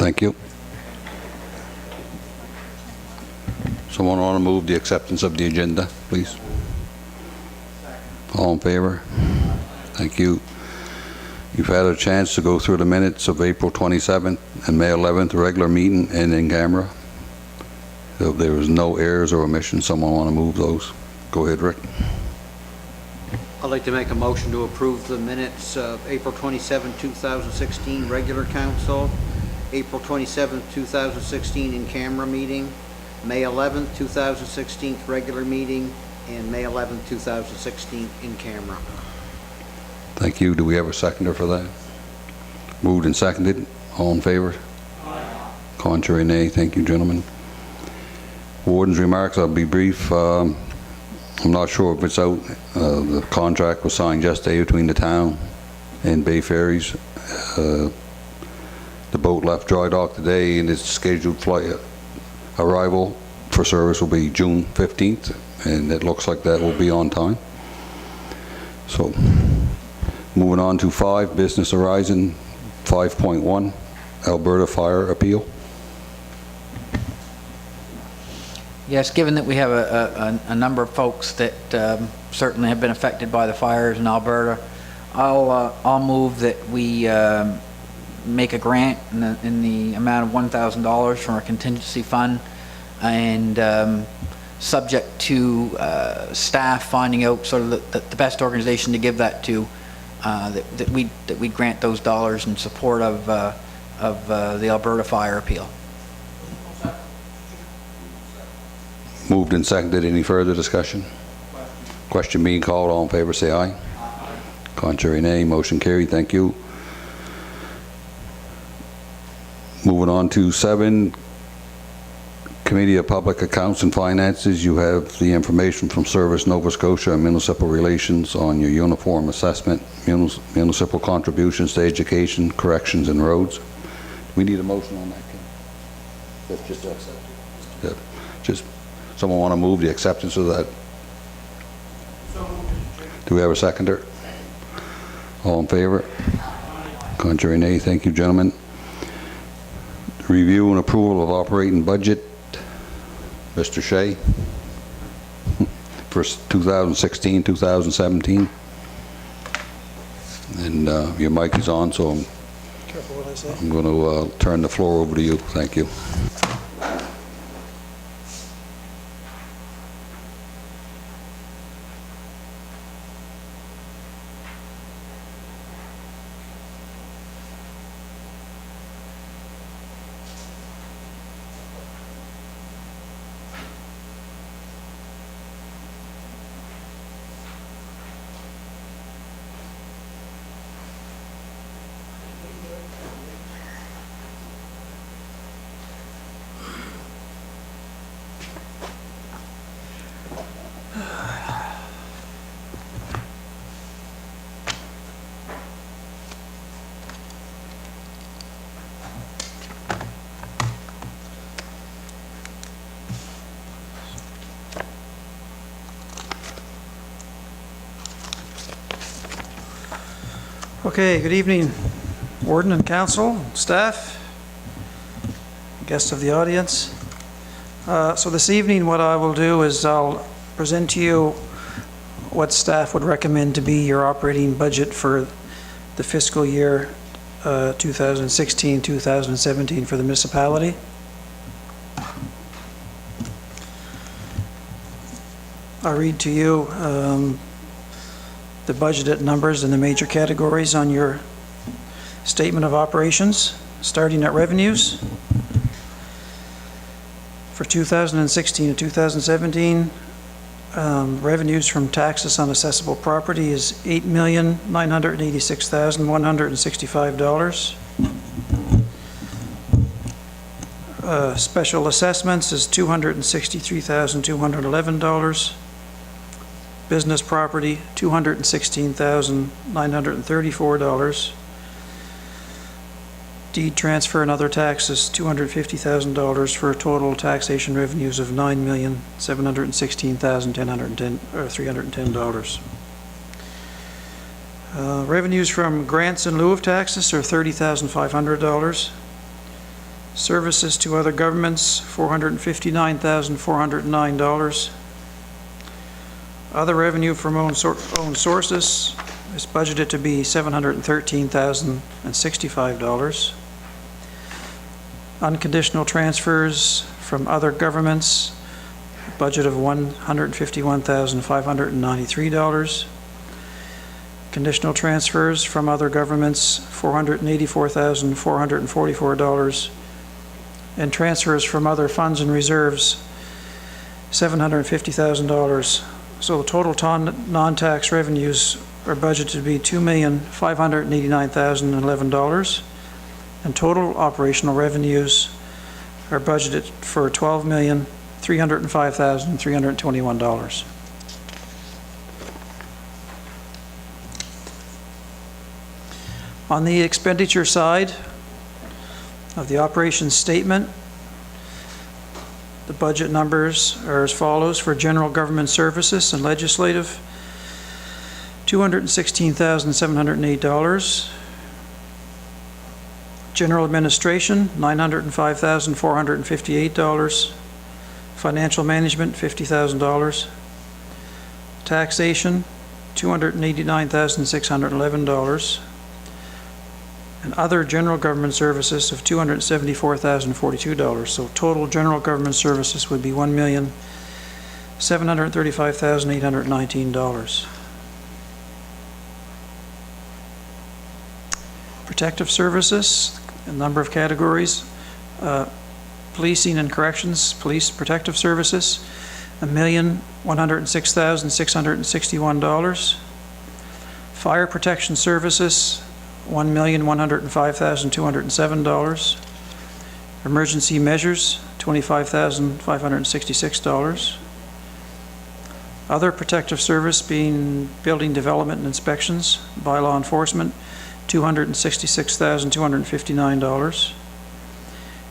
Thank you. Someone want to move the acceptance of the agenda, please? All in favor? Thank you. You've had a chance to go through the minutes of April 27th and May 11th, regular meeting and in camera. So there was no errors or omissions. Someone want to move those? Go ahead, Rick. I'd like to make a motion to approve the minutes of April 27, 2016 regular council, April 27, 2016 in camera meeting, May 11, 2016 regular meeting, and May 11, 2016 in camera. Thank you. Do we have a seconder for that? Moved and seconded. All in favor? Aye. Contrary, nay. Thank you, gentlemen. Warden's remarks, I'll be brief. I'm not sure if it's out. The contract was signed yesterday between the town and Bay Ferries. The boat left dry dock today, and its scheduled flight arrival for service will be June 15th, and it looks like that will be on time. So, moving on to 5, Business Horizon 5.1, Alberta Fire Appeal. Yes, given that we have a number of folks that certainly have been affected by the fires in Alberta, I'll move that we make a grant in the amount of $1,000 from our contingency fund, and subject to staff finding out sort of the best organization to give that to, that we grant those dollars in support of the Alberta Fire Appeal. Moved and seconded. Any further discussion? Question being called. All in favor say aye. Aye. Contrary, nay. Motion carried. Thank you. Moving on to 7, Committee of Public Accounts and Finances. You have the information from Service Nova Scotia and Municipal Relations on your uniform assessment, municipal contributions to education, corrections, and roads. Do we need a motion on that, Ken? That's just accepted. Yeah. Just someone want to move the acceptance of that? Do we have a seconder? All in favor? Contrary, nay. Thank you, gentlemen. Review and approval of operating budget. Mr. Shea, for 2016, 2017. And your mic is on, so Careful what I say. I'm going to turn the floor over to you. Thank you. Okay, good evening, Warden and Council, staff, guests of the audience. So this evening what I will do is I'll present to you what staff would recommend to be your operating budget for the fiscal year 2016-2017 for the municipality. I'll read to you the budgeted numbers and the major categories on your statement of operations, starting at revenues. For 2016 and 2017, revenues from taxes on assessable property is $8,986,165. Special assessments is $263,211. Business property, $216,934. Deed transfer and other taxes, $250,000 for a total taxation revenues of $9,716,310. Revenues from grants in lieu of taxes are $30,500. Services to other governments, $459,409. Other revenue from own sources is budgeted to be $713,065. Unconditional transfers from other governments, a budget of $151,593. Conditional transfers from other governments, $484,444. And transfers from other funds and reserves, $750,000. So the total non-tax revenues are budgeted to be $2,589,011. And total operational revenues are budgeted for $12,305,321. On the expenditure side of the operations statement, the budget numbers are as follows. For general government services and legislative, $216,708. General administration, $905,458. Financial management, $50,000. Taxation, $289,611. And other general government services of $274,042. So total general government services would be $1,735,819. Protective services, a number of categories. Policing and corrections, police protective services, $1,106,661. Fire protection services, $1,105,207. Emergency measures, $25,566. Other protective service being building development and inspections by law enforcement, $266,259.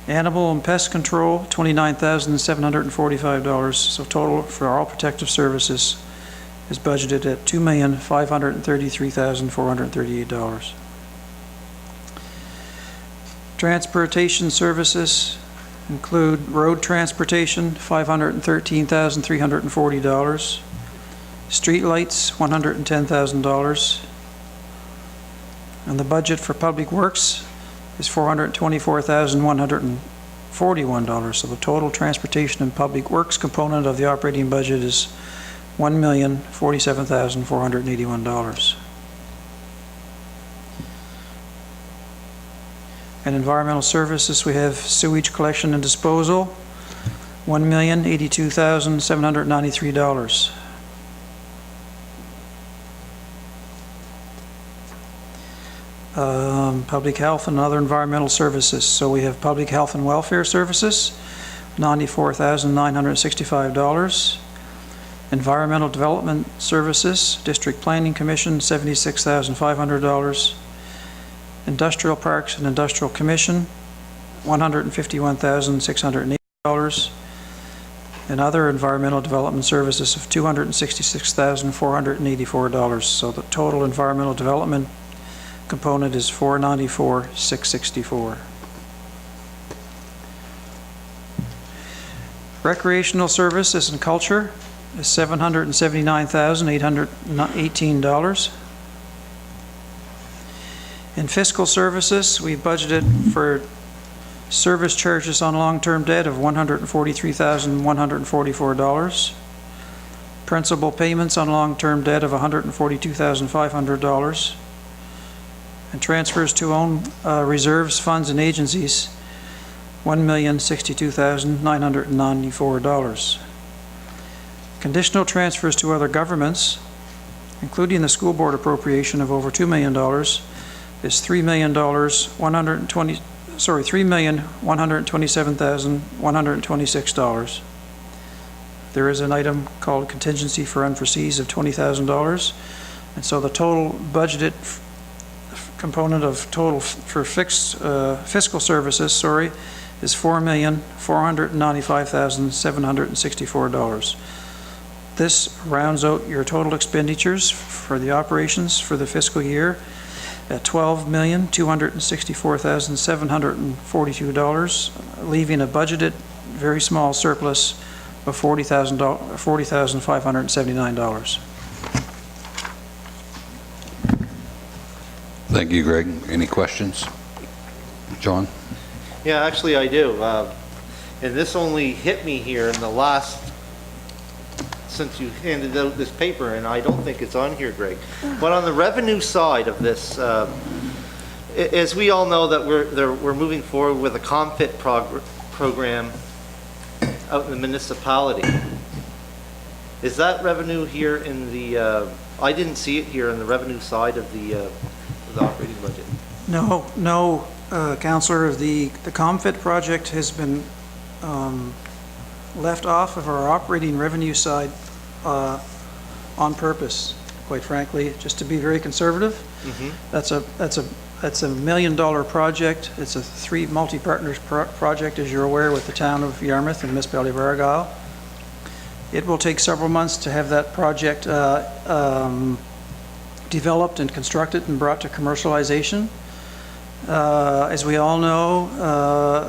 Animal and pest control, $29,745. So total for all protective services is budgeted at $2,533,438. Transportation services include road transportation, $513,340. Streetlights, $110,000. And the budget for public works is $424,141. So the total transportation and public works component of the operating budget is $1,047,481. And environmental services, we have sewage collection and disposal, $1,082,793. Public health and other environmental services. So we have public health and welfare services, $94,965. Environmental development services, District Planning Commission, $76,500. Industrial Parks and Industrial Commission, $151,680. And other environmental development services of $266,484. So the total environmental development component is $494,664. Recreational services and culture is $779,818. In fiscal services, we budgeted for service charges on long-term debt of $143,144. Principal payments on long-term debt of $142,500. And transfers to own reserves, funds, and agencies, $1,062,994. Conditional transfers to other governments, including the school board appropriation of over $2 million, is $3,127,126. There is an item called contingency for unforesees of $20,000, and so the total budgeted component of total for fixed fiscal services, is $4,495,764. This rounds out your total expenditures for the operations for the fiscal year. at $12,264,742, leaving a budgeted very small surplus of $40,579. Thank you, Greg. Any questions? John? Yeah, actually I do. And this only hit me here in the last, since you handed out this paper, and I don't think it's on here, Greg. But on the revenue side of this, as we all know that we're moving forward with a ComFit program out in the municipality. Is that revenue here in the, I didn't see it here in the revenue side of the operating budget. No, Councillor, the ComFit project has been left off of our operating revenue side on purpose, quite frankly, just to be very conservative. That's a $1 million project. It's a multi-partners project, as you're aware, with the town of Yarmouth and municipality of Argyle. It will take several months to have that project developed and constructed and brought to commercialization. As we all know,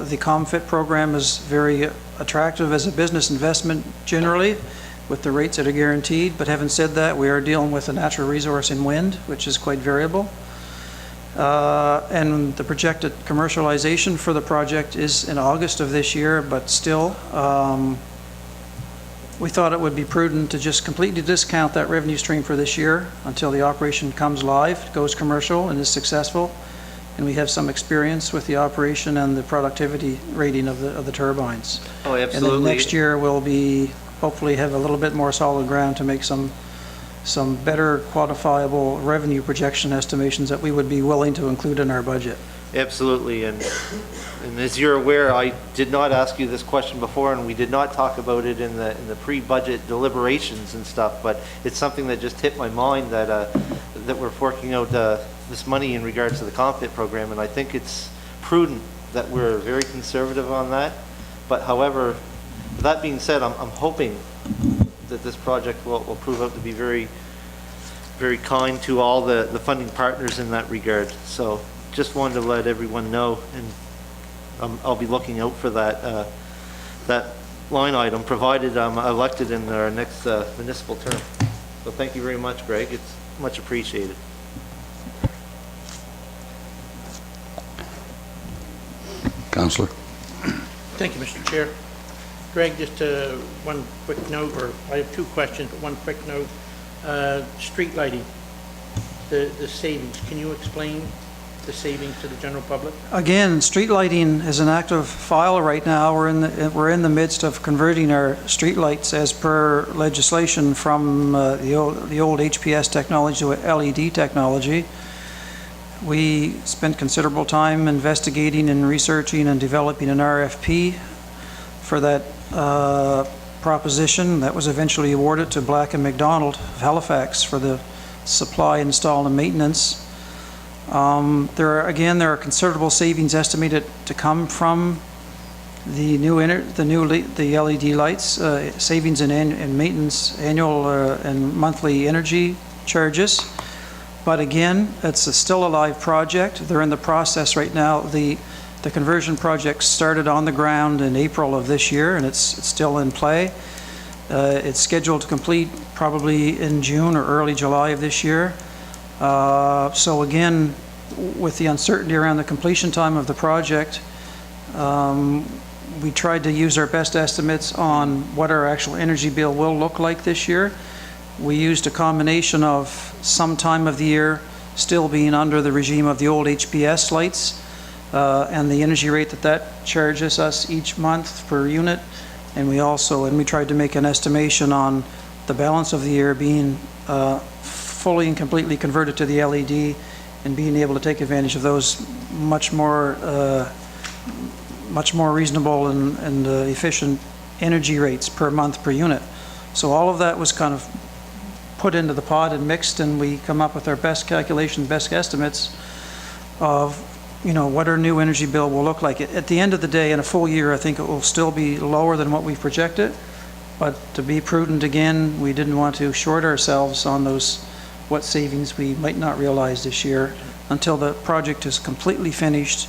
the ComFit program is very attractive as a business investment generally, with the rates that are guaranteed. But having said that, we are dealing with a natural resource in wind, which is quite variable. And the projected commercialization for the project is in August of this year, but still, we thought it would be prudent to just completely discount that revenue stream for this year until the operation comes live, goes commercial, and is successful, and we have some experience with the operation and the productivity rating of the turbines. Oh, And absolutely. then next year, we'll be, hopefully have a little bit more solid ground to make some better quantifiable revenue projection estimations that we would be willing to include in our budget. Absolutely, and as you're aware, I did not ask you this question before, and we did not talk about it in the pre-budget deliberations and stuff, but it's something that just hit my mind that that we're forking out this money in regards to the ComFit program, and I think it's prudent that we're very conservative on that. But however, with that being said, I'm hoping that this project will prove out to be very, very kind to all the funding partners in that regard. So just wanted to let everyone know, and I'll be looking out for that line item, provided I'm elected in our next municipal term. So thank you very much, Greg. It's much appreciated. Councillor? Thank you, Mr. Chair. Greg, just one quick note, or I have two questions, but one quick note. Street lighting, the savings, can you explain the savings to the general public? Again, street lighting is an active file right now. We're in the midst of converting our street lights as per legislation from the old HPS technology to LED technology. We spent considerable time investigating and researching and developing an RFP for that proposition that was eventually awarded to Black & McDonald of Halifax for the supply, install, and maintenance. There are considerable savings estimated to come from the LED lights, savings in maintenance, annual and monthly energy charges. But again, it's still a live project. They're in the process right now. The conversion project started on the ground in April of this year, and it's still in play. It's scheduled to complete probably in June or early July of this year. So again, with the uncertainty around the completion time of the project, we tried to use our best estimates on what our actual energy bill will look like this year. We used a combination of some time of the year still being under the regime of the old HPS lights and the energy rate that charges us each month per unit. And we tried to make an estimation on the balance of the year being fully and completely converted to the LED and being able to take advantage of those much more reasonable and efficient energy rates per month per unit. So all of that was kind of put into the pot and mixed, and we come up with our best calculations, best estimates of what our new energy bill will look like. At the end of the day, in a full year, I think it will still be lower than what we've projected. But to be prudent, again, we didn't want to short ourselves on what savings we might not realize this year. until the project is completely finished,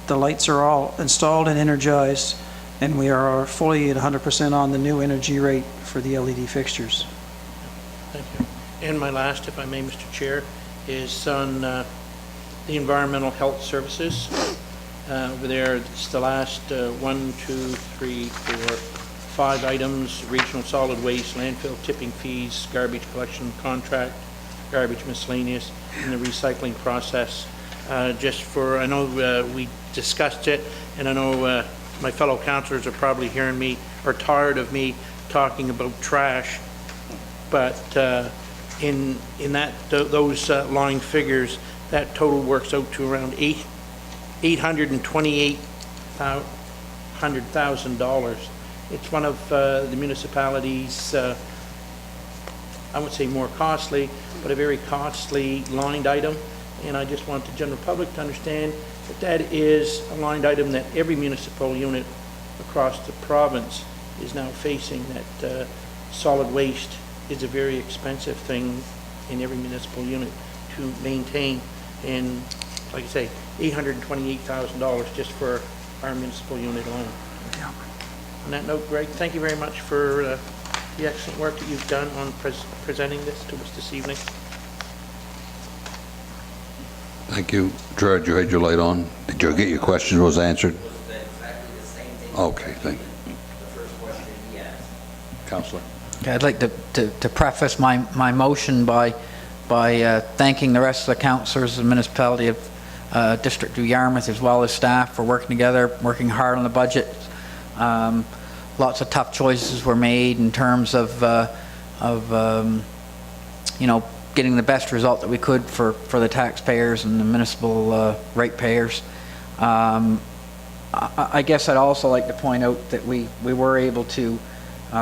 the lights are all installed and energized, and we are fully at 100% on the new energy rate for the LED fixtures. Thank you. And my last, if I may, Mr. Chair, is on the environmental health services. Over there, it's the last 1, 2, 3, 4, 5 items: regional solid waste, landfill tipping fees, garbage collection contract, garbage miscellaneous, and the recycling process. Just for, I know we discussed it, and I know my fellow councillors are probably hearing me, or tired of me talking about trash, but in that, those line figures, that total works out to around $828,000. It's one of the municipalities, I would say more costly, but a very costly lined item. And I just want the general public to understand that that is a lined item that every municipal unit across the province is now facing, that solid waste is a very expensive thing in every municipal unit to maintain. And like I say, $828,000 just for our municipal unit alone. Yeah. On that note, Greg, thank you very much for the excellent work that you've done on presenting this to us this evening. Thank you. Gerard, you had your light on. Did you get your question was answered? Exactly the same thing. Okay, thank you. The first question he asked. Counselor. Okay, I'd like to preface my motion by thanking the rest of the councillors of the municipality of District of Yarmouth, as well as staff, for working together, working hard on the budget. Lots of tough choices were made in terms of you know, getting the best result that we could for the taxpayers and the municipal ratepayers. I guess I'd also like to point out that we were able to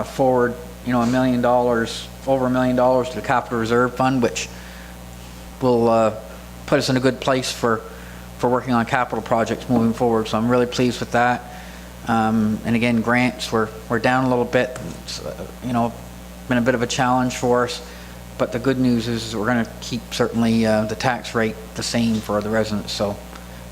forward, you know, $1 million, over $1 million to the Capital Reserve Fund, which will put us in a good place for working on capital projects moving forward. So I'm really pleased with that. And again, grants, we're down a little bit. It's, you know, been a bit of a challenge for us. But the good news is we're going to keep certainly the tax rate the same for the residents. So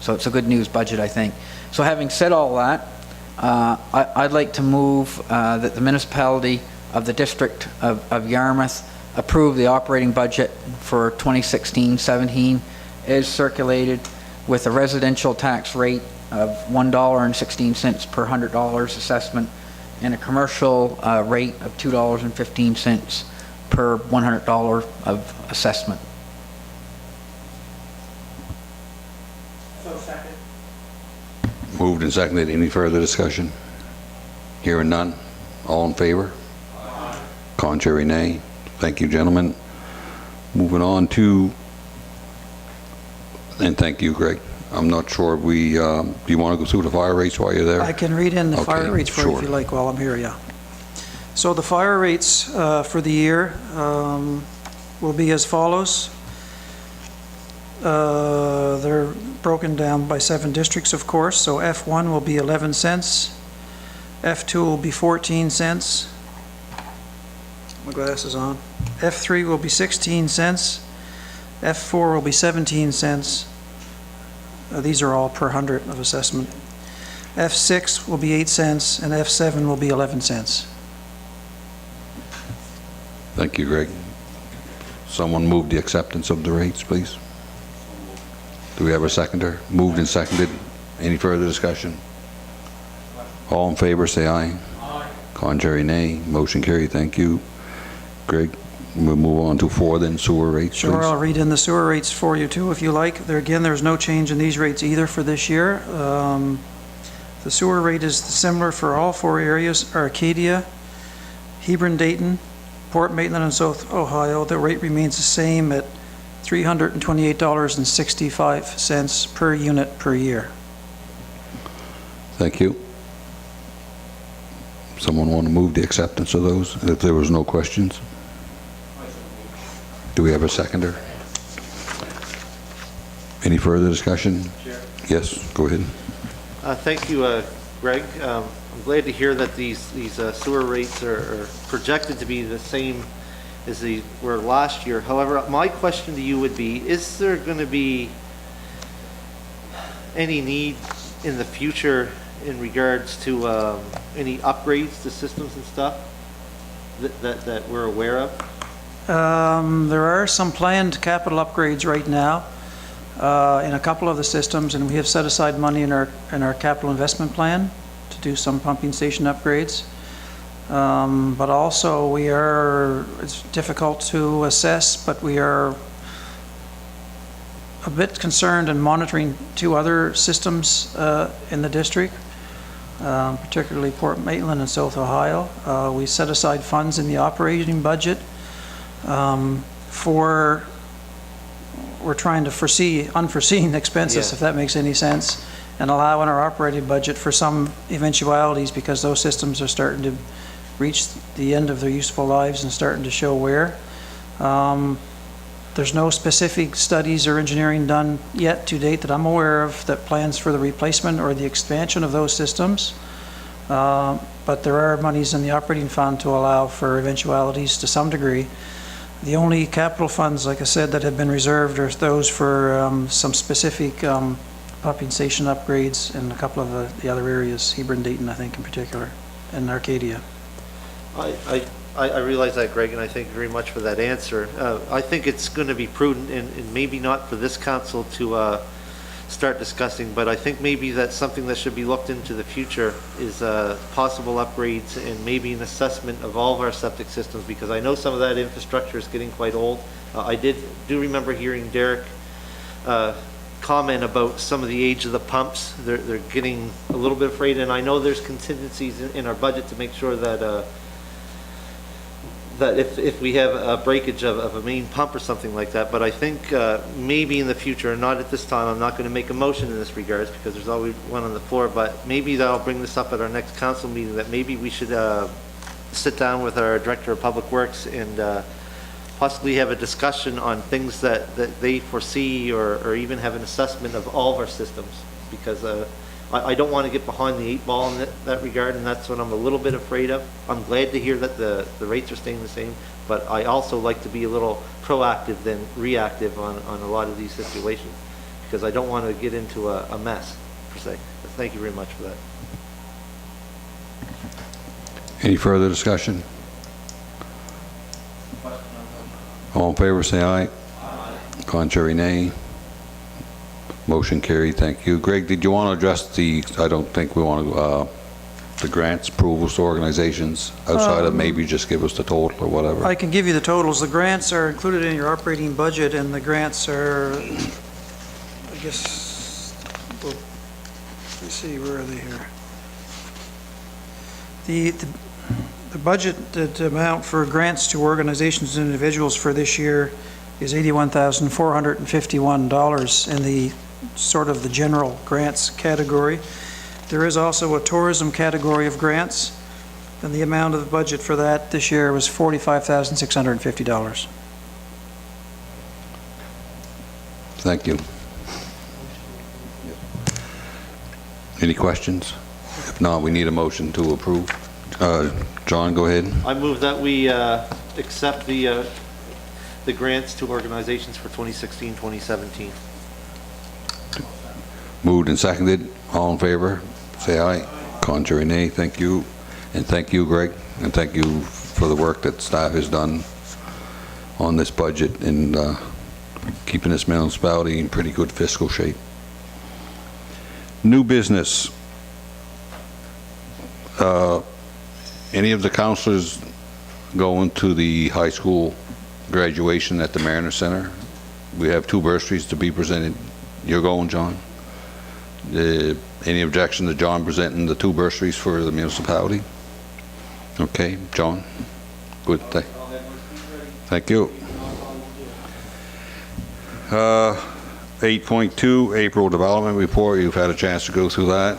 it's a good news budget, I think. So having said all that, I'd like to move that the municipality of the District of Yarmouth approve the operating budget for 2016-17 as circulated, with a residential tax rate of $1.16 per $100 assessment and a commercial rate of $2.15 per $100 of assessment. So second. Moved and seconded. Any further discussion? Hearing none. All in favor? Aye. Contrary, nay. Thank you, gentlemen. Moving on to, and thank you, Greg. I'm not sure if we, do you want to go through the fire rates while you're there? I can read in the Okay, fire rates for you if sure. you like while I'm here, yeah. So the fire rates for the year will be as follows. They're broken down by 7 districts, of course. So F1 will be 11 cents. F2 will be 14 cents. My glasses on. F3 will be 16 cents. F4 will be 17 cents. These are all per 100 of assessment. F6 will be 8 cents, and F7 will be 11 cents. Thank you, Greg. Someone move the acceptance of the rates, please. Do we have a seconder? Moved and seconded. Any further discussion? All in favor, say aye. Aye. Contrary, nay. Motion carried. Thank you. Greg, we'll move on to 4 then, sewer rates, please. Sure, I'll read in the sewer rates for you too, if you like. There again, there's no change in these rates either for this year. The sewer rate is similar for all 4 areas: Arcadia, Hebron, Dayton, Port Maitland, and South Ohio. The rate remains the same at $328.65 per unit per year. Thank you. Someone want to move the acceptance of those, if there was no questions? Do we have a seconder? Any further discussion? Chair. Yes, go ahead. Thank you, Greg. I'm glad to hear that these sewer rates are projected to be the same as they were last year. However, my question to you would be, is there going to be any need in the future in regards to any upgrades to systems and stuff that we're aware of? There are some planned capital upgrades right now in a couple of the systems, and we have set aside money in our capital investment plan to do some pumping station upgrades. But also it's difficult to assess, but we are a bit concerned and monitoring two other systems in the district, particularly Port Maitland and South Ohio. We set aside funds in the operating budget we're trying to foresee unforeseen expenses, Yeah. if that makes any sense, and allow in our operating budget for some eventualities, because those systems are starting to reach the end of their useful lives and starting to show wear. There's no specific studies or engineering done yet to date that I'm aware of that plans for the replacement or the expansion of those systems. But there are monies in the operating fund to allow for eventualities to some degree. The only capital funds, like I said, that have been reserved are those for some specific pumping station upgrades in a couple of the other areas, Heber and Dayton, I think, in particular, and Arcadia. I realize that, Greg, and I thank you very much for that answer. I think it's going to be prudent, and maybe not for this council to start discussing, but I think maybe that's something that should be looked into the future, is possible upgrades and maybe an assessment of all of our septic systems, because I know some of that infrastructure is getting quite old. I do remember hearing Derek comment about some of the age of the pumps. They're getting a little bit afraid, and I know there's contingencies in our budget to make sure that that if we have a breakage of a main pump or something like that, but I think maybe in the future, not at this time, I'm not going to make a motion in this regards because there's always one on the floor, but maybe I'll bring this up at our next council meeting, that maybe we should sit down with our Director of Public Works and possibly have a discussion on things that they foresee, or even have an assessment of all of our systems, because I don't want to get behind the eight ball in that regard, and that's what I'm a little bit afraid of. I'm glad to hear that the rates are staying the same, but I also like to be a little proactive than reactive on a lot of these situations, because I don't want to get into a mess, per se. But thank you very much for that. Any further discussion? All in favor, say aye. Aye. Contrary, nay. Motion carried, thank you. Greg, did you want to address I don't think we want to, the grants, approvals to organizations outside of maybe just give us the total or whatever? I can give you the totals. The grants are included in your operating budget, and the grants are, I guess, well, let's see, where are they here? The budgeted amount for grants to organizations and individuals for this year is $81,451 in the sort of the general grants category. There is also a tourism category of grants, and the amount of the budget for that this year was $45,650. Thank you. Any questions? If not, we need a motion to approve. John, go ahead. I move that we accept the grants to organizations for 2016, 2017. Moved and seconded. All in favor, say aye. Contrary, nay. Thank you. And thank you, Greg. And thank you for the work that staff has done on this budget and keeping this municipality in pretty good fiscal shape. New business. Any of the counselors going to the high school graduation at the Mariner Center? We have 2 bursaries to be presented. You're going, John? Any objection to John presenting the 2 bursaries for the municipality? Okay, John? Good. Thank you. 8.2, April Development Report. You've had a chance to go through that.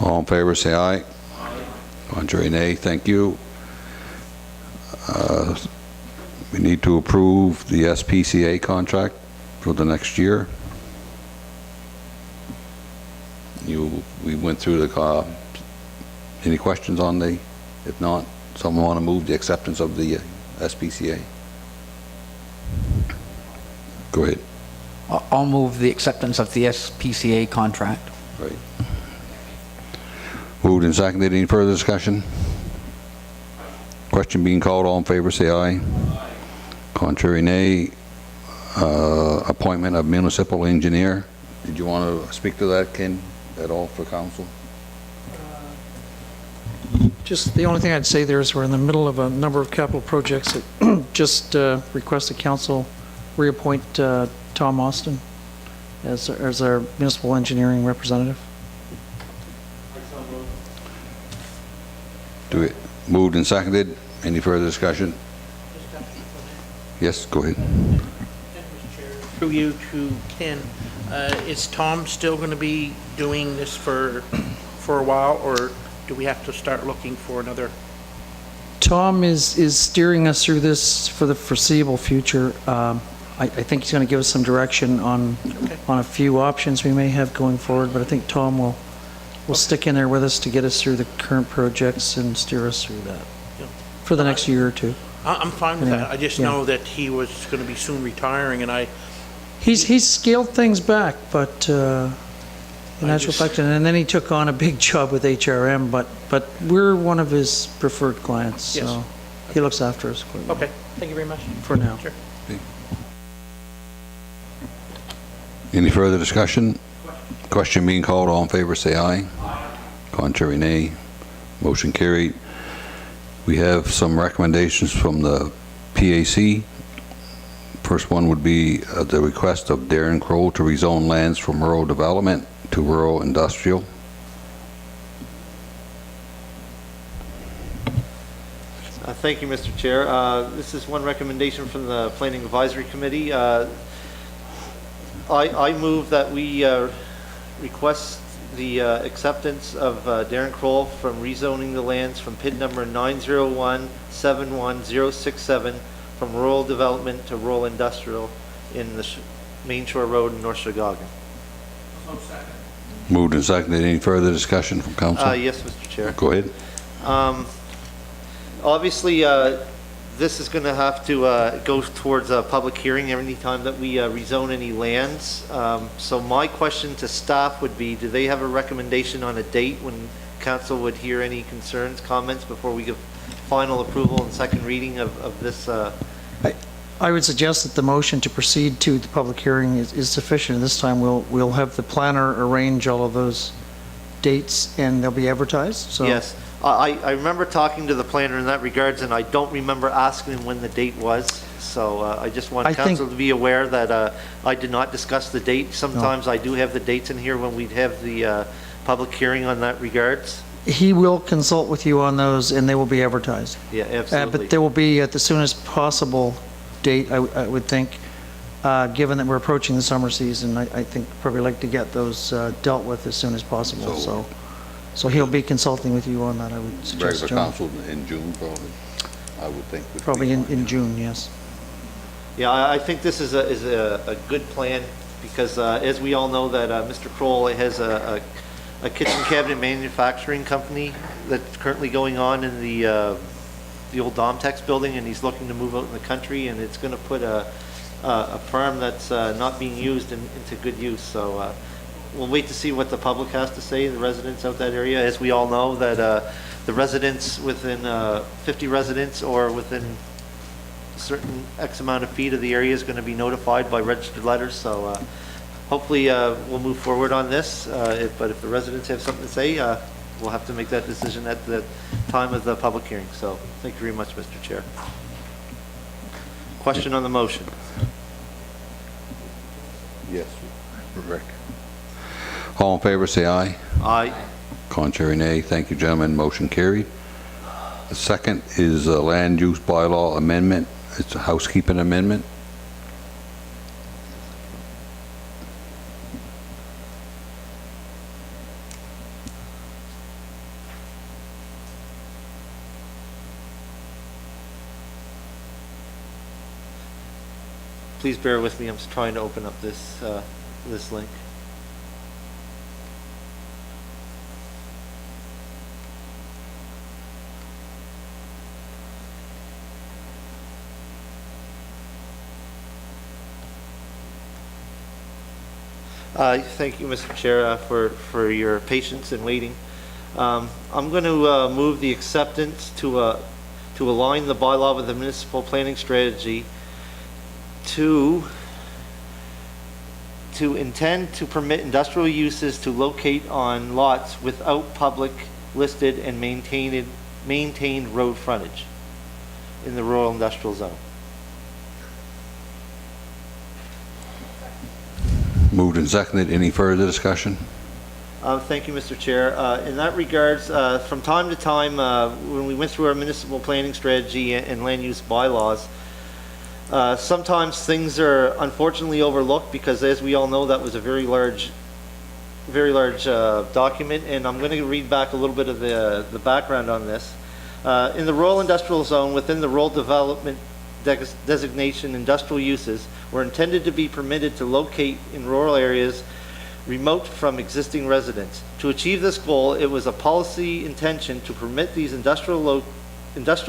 All in favor, say aye. Contrary, nay. Thank you. We need to approve the SPCA contract for the next year. We went through any questions on if not, Someone want to move the acceptance of the SPCA? Go ahead. I'll move the acceptance of the SPCA contract. Right. Moved and seconded. Any further discussion? Question being called. All in favor, say aye. Contrary, nay. Appointment of municipal engineer. Did you want to speak to that, Ken, at all for council? Just the only thing I'd say there is we're in the middle of a number of capital projects that just request the council reappoint Tom Austin as our municipal engineering representative. Do it. Moved and seconded. Any further discussion? Yes, go ahead. Through you to Ken, is Tom still going to be doing this for a while, or do we have to start looking for another? Tom is steering us through this for the foreseeable future. I think he's going to give us some direction on a few options we may have going forward, but I think Tom will stick in there with us to get us through the current projects and steer us through that Yeah. for the next year or two. I'm fine with Yeah, that. I just yeah. know that he was going to be soon retiring, and He's scaled things back, but in I actual just- fact, and then he took on a big job with HRM, but we're one of his preferred clients, Yes. so he looks after us quite well okay, thank you very much. for now. Sure. Any further discussion? Question being called. All in favor, say aye. Contrary, nay. Motion carried. We have some recommendations from the PAC. First one would be the request of Darren Kroll to rezone lands from rural development to rural industrial. Thank you, Mr. Chair. This is one recommendation from the Planning Advisory Committee. I move that we request the acceptance of Darren Kroll from rezoning the lands from PID number 901-71067 from rural development to rural industrial in the Main Shore Road in North Sheboygan. Moved and seconded. Any further discussion from council? Yes, Mr. Chair. Go ahead. Obviously, this is going to have to go towards a public hearing every time that we rezone any lands. So my question to staff would be, do they have a recommendation on a date when council would hear any concerns, comments before we give final approval and second reading of this? I would suggest that the motion to proceed to the public hearing is sufficient. This time, we'll have the planner arrange all of those dates, and they'll be advertised, so. Yes. I remember talking to the planner in that regards, and I don't remember asking him when the date was. So I just want I think- council to be aware that I did not discuss the date. Sometimes I do have the dates in here when we'd have the public hearing on that regards. He will consult with you on those, and they will be advertised. Yeah, absolutely. But there will be at the soonest possible date, I would think, given that we're approaching the summer season. I think probably like to get those dealt with as soon as possible, so he'll be consulting with you on that, I would suggest, Regular John. council in June, probably, I would think. would be Probably fine. in June, yes. Yeah, I think this is a good plan because as we all know that Mr. Kroll has a kitchen cabinet manufacturing company that's currently going on in the old Domtex building, and he's looking to move out in the country, and it's going to put a farm that's not being used into good use. So we'll wait to see what the public has to say, the residents out that area. As we all know that the residents within 50 residents or within a certain X amount of feet of the area is going to be notified by registered letters. So hopefully we'll move forward on this. But if the residents have something to say, we'll have to make that decision at the time of the public hearing. So thank you very much, Mr. Chair. Question on the motion. Yes, Rick. All in favor, say aye. Aye. Contrary, nay. Thank you, gentlemen. Motion carried. The second is a land use bylaw amendment. It's a housekeeping amendment. Please bear with me. I'm just trying to open up this this link. Thank you, Mr. Chair, for your patience in waiting. I'm going to move the acceptance to align the bylaw with the municipal planning strategy to intend to permit industrial uses to locate on lots without public listed and maintained road frontage in the rural industrial zone. Moved and seconded. Any further discussion? Thank you, Mr. Chair. In that regards, from time to time, when we went through our municipal planning strategy and land use bylaws, sometimes things are unfortunately overlooked because, as we all know, that was a very large document, and I'm going to read back a little bit of the background on this. In the rural industrial zone, within the rural development designation, industrial uses were intended to be permitted to locate in rural areas remote from existing residents. To achieve this goal, it was a policy intention to permit these industrial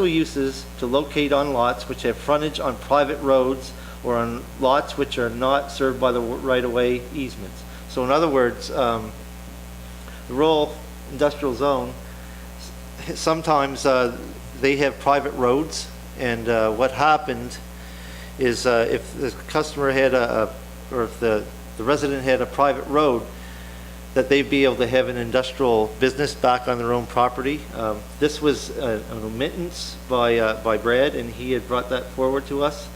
uses to locate on lots which have frontage on private roads or on lots which are not served by the right-of-way easements. So in other words, the rural industrial zone, sometimes they have private roads, and what happened is if the customer had or if the resident had a private road, that they'd be able to have an industrial business back on their own property. This was an omittance by Brad, and he had brought that forward to us.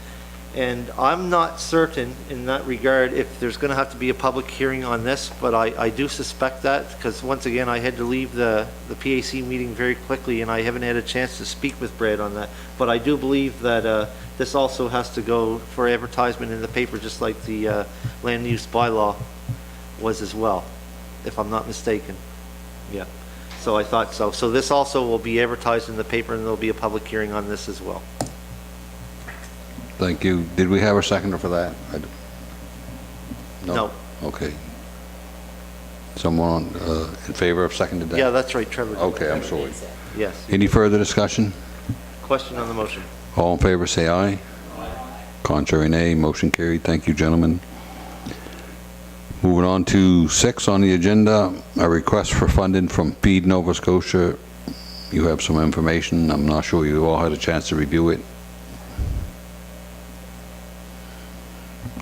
And I'm not certain in that regard if there's going to have to be a public hearing on this, but I do suspect that, because once again, I had to leave the PAC meeting very quickly, and I haven't had a chance to speak with Brad on that. But I do believe that this also has to go for advertisement in the paper, just like the land use bylaw was as well, if I'm not mistaken. Yeah, so I thought so. So this also will be advertised in the paper, and there'll be a public hearing on this as well. Thank you. Did we have a seconder for that? No. Okay. Someone in favor of seconded that? Yeah, that's right, Trevor. Okay, I'm sorry. Yes. Any further discussion? Question on the motion. All in favor, say aye. Contrary, nay. Motion carried. Thank you, gentlemen. Moving on to 6 on the agenda, a request for funding from Feed Nova Scotia. You have some information. I'm not sure you all had a chance to review it.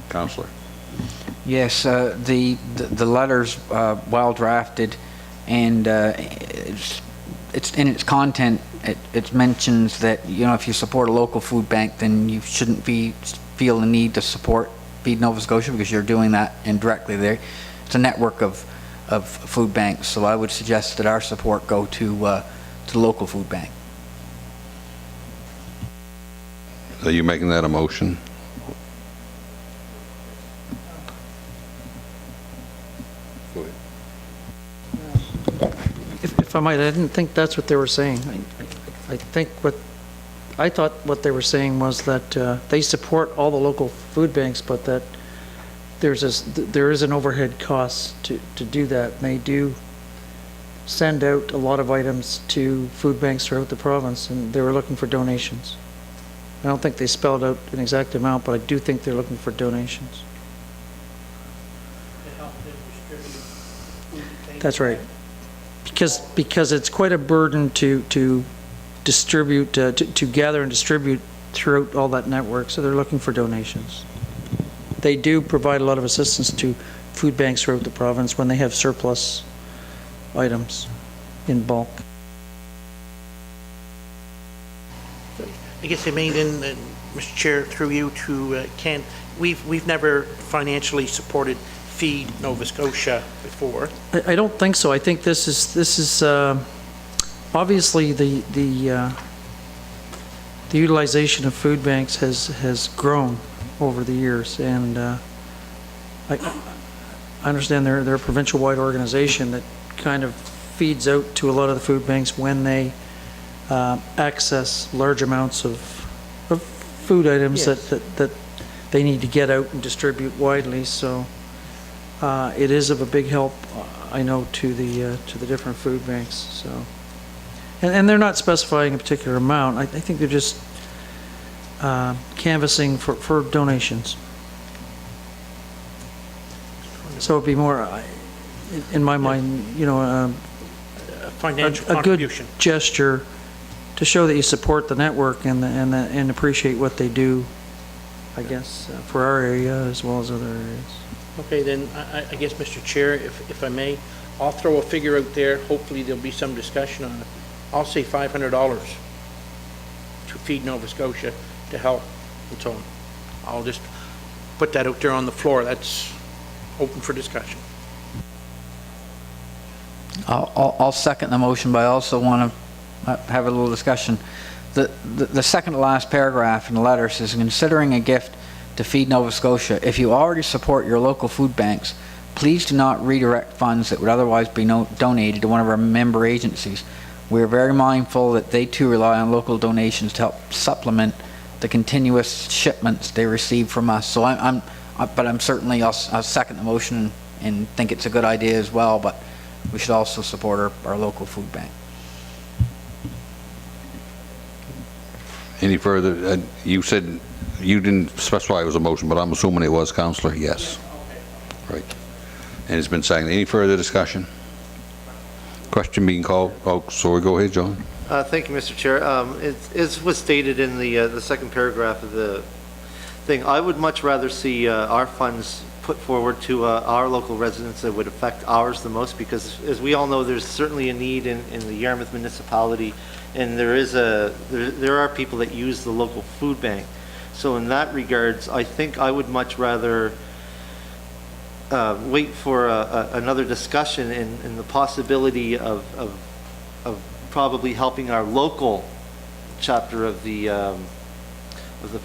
Counselor. Yes, the letter's well drafted, and it's in its content. It mentions that, you know, if you support a local food bank, then you shouldn't feel the need to support Feed Nova Scotia, because you're doing that indirectly there. It's a network of food banks, so I would suggest that our support go to the local food bank. Are you making that a motion? If I might, I didn't think that's what they were saying. I thought what they were saying was that they support all the local food banks, but that there is an overhead cost to do that. And they do send out a lot of items to food banks throughout the province, and they were looking for donations. I don't think they spelled out an exact amount, but I do think they're looking for donations. To help them distribute food that they- That's right. Because it's quite a burden to distribute, to gather and distribute throughout all that network, so they're looking for donations. They do provide a lot of assistance to food banks throughout the province when they have surplus items in bulk. I guess I mean, Mr. Chair, through you to Ken, we've never financially supported Feed Nova Scotia before. I don't think so. I think this is obviously the utilization of food banks has grown over the years, and I understand they're a provincial-wide organization that kind of feeds out to a lot of the food banks when they access large amounts of food items Yes. that they need to get out and distribute widely. So it is of a big help, I know, to the different food banks. So, and they're not specifying a particular amount. I think they're just canvassing for donations. So it'd be more, in my mind, you know, Financial a good contribution. gesture to show that you support the network and appreciate what they do, I guess, for our area as well as other areas. Okay, then, I guess, Mr. Chair, if I may, I'll throw a figure out there. Hopefully, there'll be some discussion on it. I'll say $500 to Feed Nova Scotia to help and so on. I'll just put that out there on the floor. That's open for discussion. I'll second the motion, but I also want to have a little discussion. The second to last paragraph in the letter says, considering a gift to Feed Nova Scotia, if you already support your local food banks, please do not redirect funds that would otherwise be donated to one of our member agencies. We are very mindful that they too rely on local donations to help supplement the continuous shipments they receive from us. So I'll second the motion and think it's a good idea as well, but we should also support our local food bank. Any further, you said you didn't specify it was a motion, but I'm assuming it was, Councillor? Yes. Right. And it's been seconded. Any further discussion? Question being called. Oh, sorry, go ahead, John. Thank you, Mr. Chair. It was stated in the second paragraph of the thing. I would much rather see our funds put forward to our local residents that would affect ours the most, because as we all know, there's certainly a need in the Yarmouth municipality, and there are people that use the local food bank. So in that regards, I think I would much rather wait for another discussion and the possibility of probably helping our local chapter of the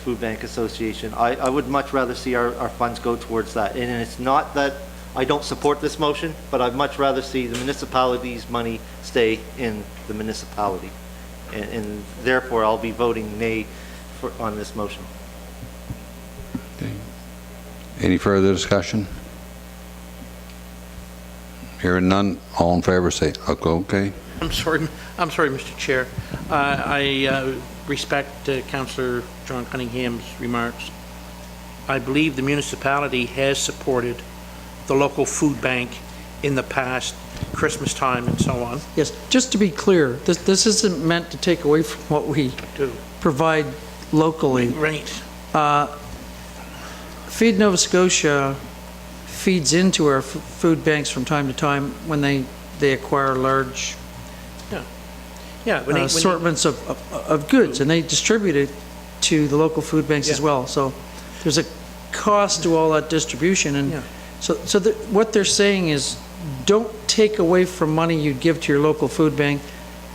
Food Bank Association. I would much rather see our funds go towards that. And it's not that I don't support this motion, but I'd much rather see the municipality's money stay in the municipality. And therefore, I'll be voting nay on this motion. Okay. Any further discussion? Hearing none, all in favor say, okay. I'm sorry, Mr. Chair. I respect Councillor John Cunningham's remarks. I believe the municipality has supported the local food bank in the past, Christmas time and so on. Yes, just to be clear, this isn't meant to take away from what we Do. provide locally. Right. Feed Nova Scotia feeds into our food banks from time to time when they acquire large Yeah. When they- assortments of goods, and they distribute it to the local food banks as Yeah. well. So there's a cost to all that distribution, and Yeah. so what they're saying is, don't take away from money you'd give to your local food bank,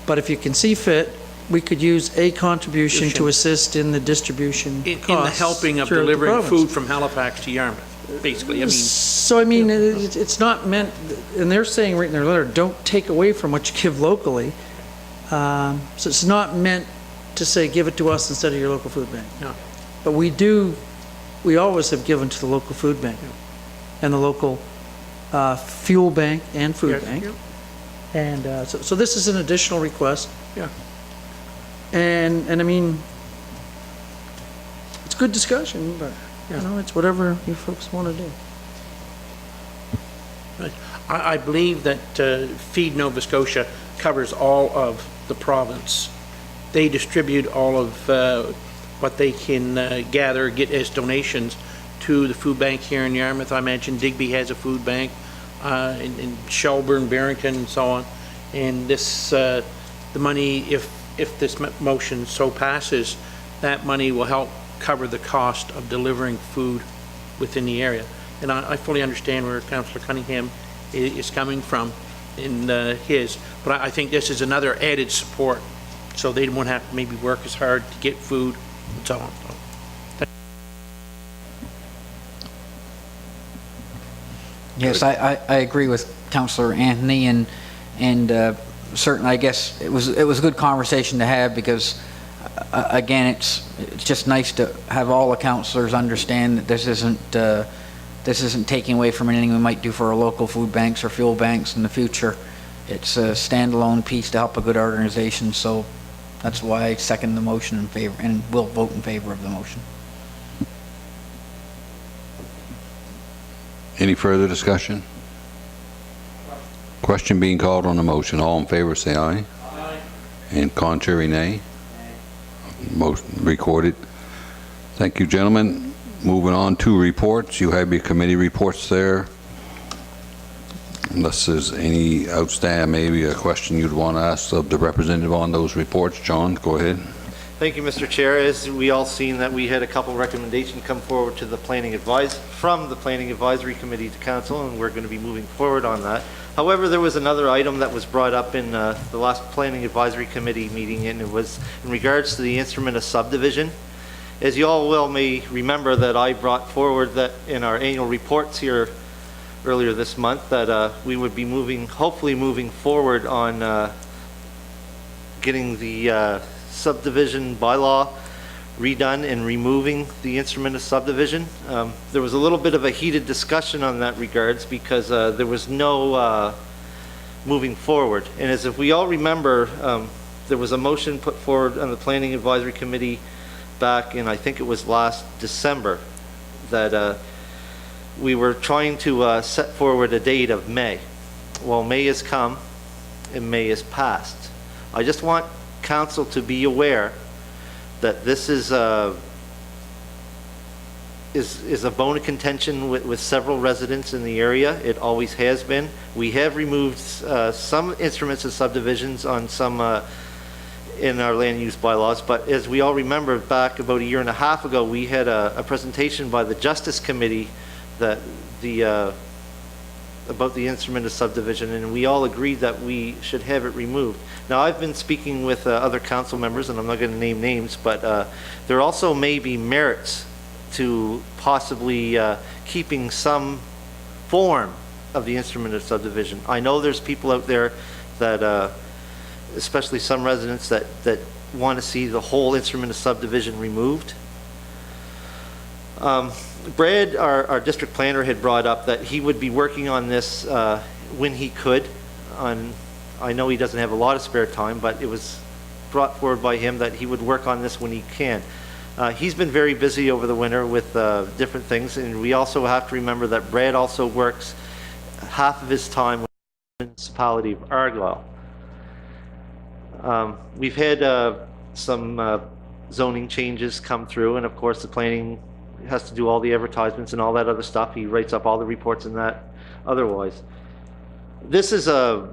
but if you can see fit, we could use a contribution to assist in the distribution in the costs helping of throughout the delivering province. food from Halifax to Yarmouth, basically. I mean, So, I mean, it's not meant, and they're saying right in their letter, don't take away from what you give locally. So it's not meant to say, give it to us instead of your local food bank. No. But we always have given to the local food bank and the local fuel bank and food yes, bank. yeah. And so this is an additional request. Yeah. And I mean, it's good discussion, but, you know, it's whatever you folks want to do. I believe that Feed Nova Scotia covers all of the province. They distribute all of what they can get as donations to the food bank here in Yarmouth. I mentioned Digby has a food bank, in Shelburne, Barrington, and so on. And this, the money, if this motion so passes, that money will help cover the cost of delivering food within the area. And I fully understand where Councillor Cunningham is coming from in his, but I think this is another added support, so they won't have to maybe work as hard to get food and so on. Yes, I agree with Councillor Anthony, and certainly, I guess, it was a good conversation to have, because again, it's just nice to have all the councillors understand that this isn't taking away from anything we might do for our local food banks or fuel banks in the future. It's a standalone piece to help a good organization, so that's why I second the motion in favor, and will vote in favor of the motion. Any further discussion? Question being called on the motion. All in favor, say aye. Aye. And contrary, nay. Motion recorded. Thank you, gentlemen. Moving on to reports. You have your committee reports there. Unless there's any outstanding, maybe a question you'd want to ask of the representative on those reports. John, go ahead. Thank you, Mr. Chair. As we all seen that we had a couple recommendations come forward to the from the Planning Advisory Committee to Council, and we're going to be moving forward on that. However, there was another item that was brought up in the last Planning Advisory Committee meeting, and it was in regards to the instrument of subdivision. As you all well may remember, that I brought forward that in our annual reports here earlier this month, that we would be hopefully moving forward on getting the subdivision bylaw redone and removing the instrument of subdivision. There was a little bit of a heated discussion on that regards because there was no moving forward. And as if we all remember, there was a motion put forward on the Planning Advisory Committee back in, I think it was last December, that we were trying to set forward a date of May. Well, May has come and May has passed. I just want Council to be aware that this is a bone of contention with several residents in the area. It always has been. We have removed some instruments of subdivisions on some in our land use bylaws, but as we all remember, back about a year and a half ago, we had a presentation by the Justice Committee that about the instrument of subdivision, and we all agreed that we should have it removed. Now, I've been speaking with other council members, and I'm not going to name names, but there also may be merits to possibly keeping some form of the instrument of subdivision. I know there's people out there that, especially some residents, that want to see the whole instrument of subdivision removed. Brad, our district planner, had brought up that he would be working on this when he could. I know he doesn't have a lot of spare time, but it was brought forward by him that he would work on this when he can. He's been very busy over the winter with different things, and we also have to remember that Brad also works half of his time with the municipality of Argyle. We've had some zoning changes come through, and of course the planning has to do all the advertisements and all that other stuff. He writes up all the reports and that otherwise. This is I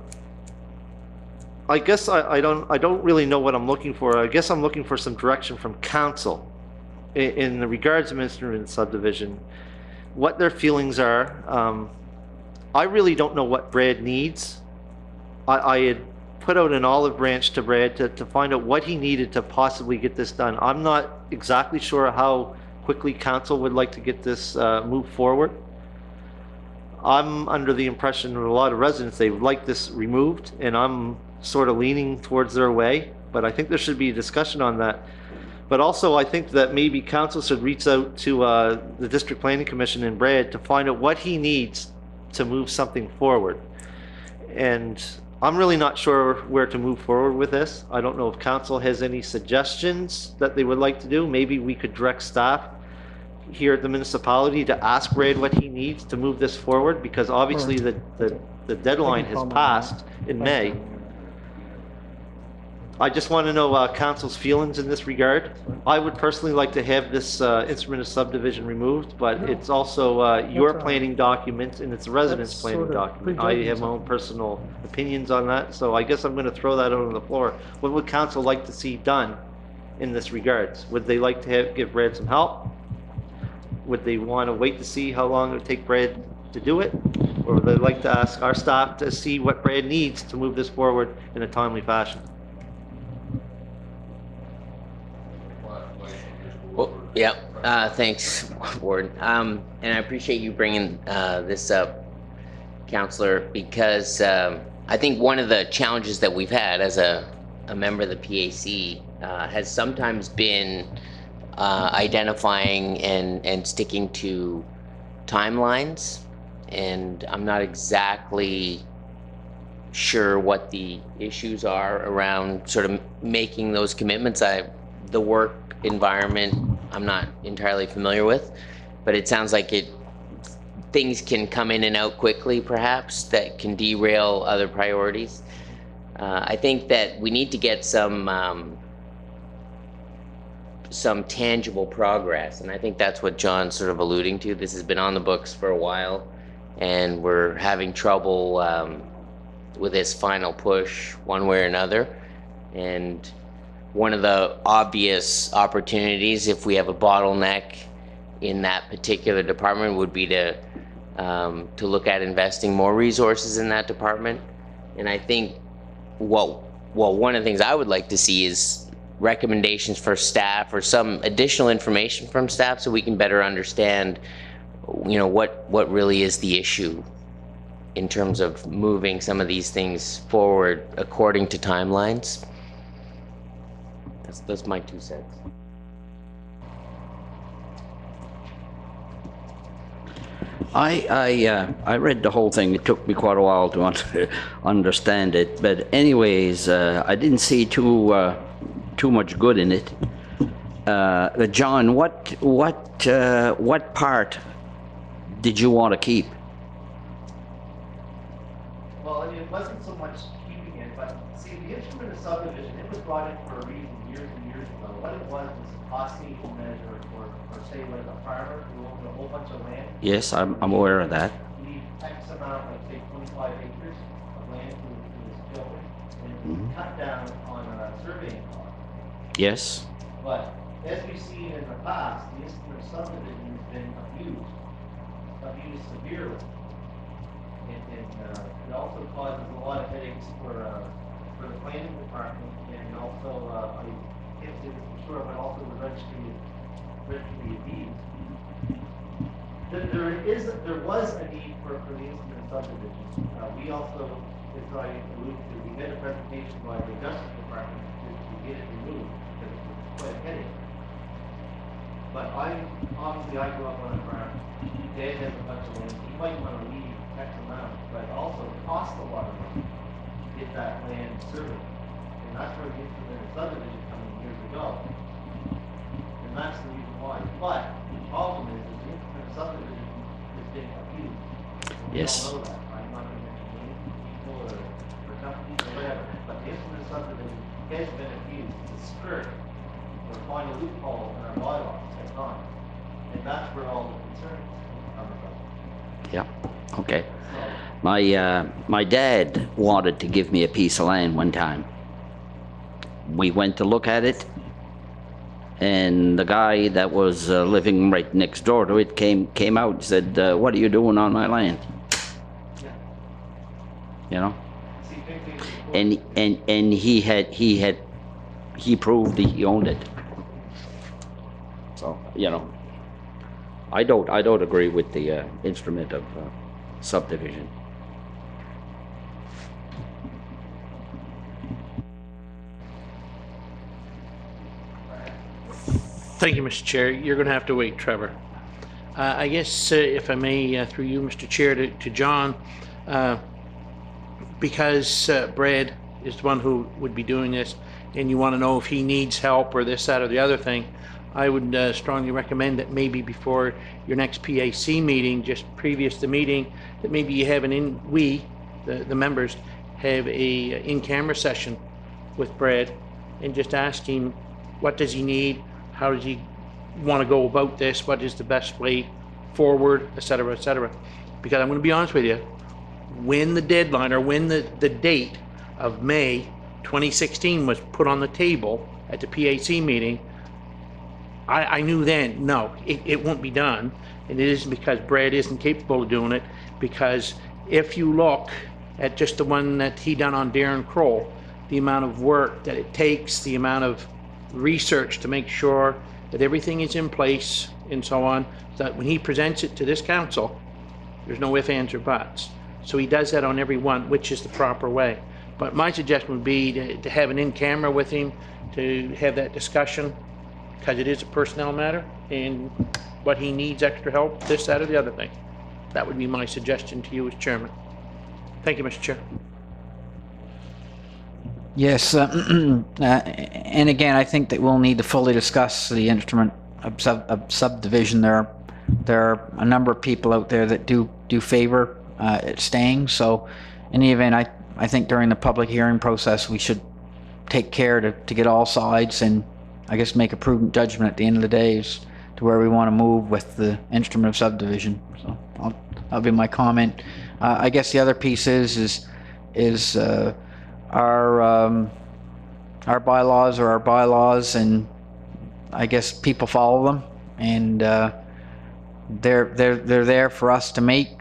guess I don't really know what I'm looking for. I guess I'm looking for some direction from council in the regards of instrument subdivision, what their feelings are. I really don't know what Brad needs. I had put out an olive branch to Brad to find out what he needed to possibly get this done. I'm not exactly sure how quickly council would like to get this moved forward. I'm under the impression that a lot of residents, they would like this removed, and I'm sort of leaning towards their way, but I think there should be a discussion on that. But also, I think that maybe council should reach out to the District Planning Commission and Brad to find out what he needs to move something forward. And I'm really not sure where to move forward with this. I don't know if council has any suggestions that they would like to do. Maybe we could direct staff here at the municipality to ask Brad what he needs to move this forward, because obviously the deadline has passed in May. I just want to know council's feelings in this regard. I would personally like to have this instrument of subdivision removed, but it's also your planning document and it's a resident's planning document. I have my own personal opinions on that, so I guess I'm going to throw that out on the floor. What would council like to see done in this regards? Would they like to give Brad some help? Would they want to wait to see how long it would take Brad to do it? Or would they like to ask our staff to see what Brad needs to move this forward in a timely fashion? Well, yeah, thanks, Ward. And I appreciate you bringing this up, Councillor, because I think one of the challenges that we've had as a member of the PAC has sometimes been identifying and sticking to timelines. And I'm not exactly sure what the issues are around sort of making those commitments. The work environment I'm not entirely familiar with, but it sounds like things can come in and out quickly, perhaps, that can derail other priorities. I think that we need to get some tangible progress, and I think that's what John's sort of alluding to. This has been on the books for a while, and we're having trouble with this final push one way or another. And one of the obvious opportunities, if we have a bottleneck in that particular department, would be to look at investing more resources in that department. And I think one of the things I would like to see is recommendations for staff or some additional information from staff so we can better understand, what really is the issue in terms of moving some of these things forward according to timelines. That's my 2 cents. I read the whole thing. It took me quite a while to understand it, but anyways, I didn't see too much good in it. John, what part did you want to keep? Well, I mean, it wasn't so much keeping it, but see, the instrument of subdivision, it was brought in for a reason years and years ago. What it was a cost-saving measure for say, like a farmer who owned a whole bunch of land. Yes, I'm aware of that. Leave X amount, like say 25 acres of land to his children, and cut down on surveying costs. Yes. But as we've seen in the past, the instrument of subdivision has been abused severely. And it also causes a lot of headaches for the planning department, and also, I can't say this for sure, but also the registry of deeds. There was a need for the instrument of subdivision. We also, as I alluded to, we had a presentation by the Justice Department to get it removed, because it was quite a headache. But obviously I grew up on a farm. Dad has a bunch of land. He might want to leave X amount, but it also costs a lot of money to get that land surveyed. And that's where the instrument of subdivision came in years ago. And that's the reason why. But the problem is the instrument of subdivision is being abused. And we Yes. all know that. I'm not going to mention names of people or companies or whatever, but the instrument of subdivision has been abused to skirt or find a loophole in our bylaws at times. And that's where all the concerns come about. Yeah. Okay. My dad wanted to give me a piece of land one time. We went to look at it, and the guy that was living right next door to it came out and said, "What are you doing on my land?" Yeah. You know. See, big things before. And he proved he owned it. So I don't agree with the instrument of subdivision. Thank you, Mr. Chair. You're going to have to wait, Trevor. I guess, if I may, through you, Mr. Chair, to John, because Brad is the one who would be doing this, and you want to know if he needs help or this, that, or the other thing, I would strongly recommend that maybe before your next PAC meeting, just previous to the meeting, that maybe you have the members, have a in-camera session with Brad and just ask him, what does he need? How does he want to go about this? What is the best way forward, et cetera, et cetera. Because I'm going to be honest with you, when the deadline or when the date of May 2016 was put on the table at the PAC meeting, I knew then, no, it won't be done. And it isn't because Brad isn't capable of doing it, because if you look at just the one that he done on Darren Kroll, the amount of work that it takes, the amount of research to make sure that everything is in place and so on, so that when he presents it to this council, there's no ifs, ands, or buts. So he does that on every one, which is the proper way. But my suggestion would be to have an in-camera with him, to have that discussion, because it is a personnel matter, and what he needs extra help, this, that, or the other thing. That would be my suggestion to you as chairman. Thank you, Mr. Chair. Yes, and again, I think that we'll need to fully discuss the instrument of subdivision there. there are a number of people out there that do favor it staying. So in the event, I think during the public hearing process, we should take care to get all sides and I guess make a prudent judgment at the end of the day as to where we want to move with the instrument of subdivision. So that'll be my comment. I guess the other piece is our bylaws are our bylaws, and I guess people follow them, and they're there for us to make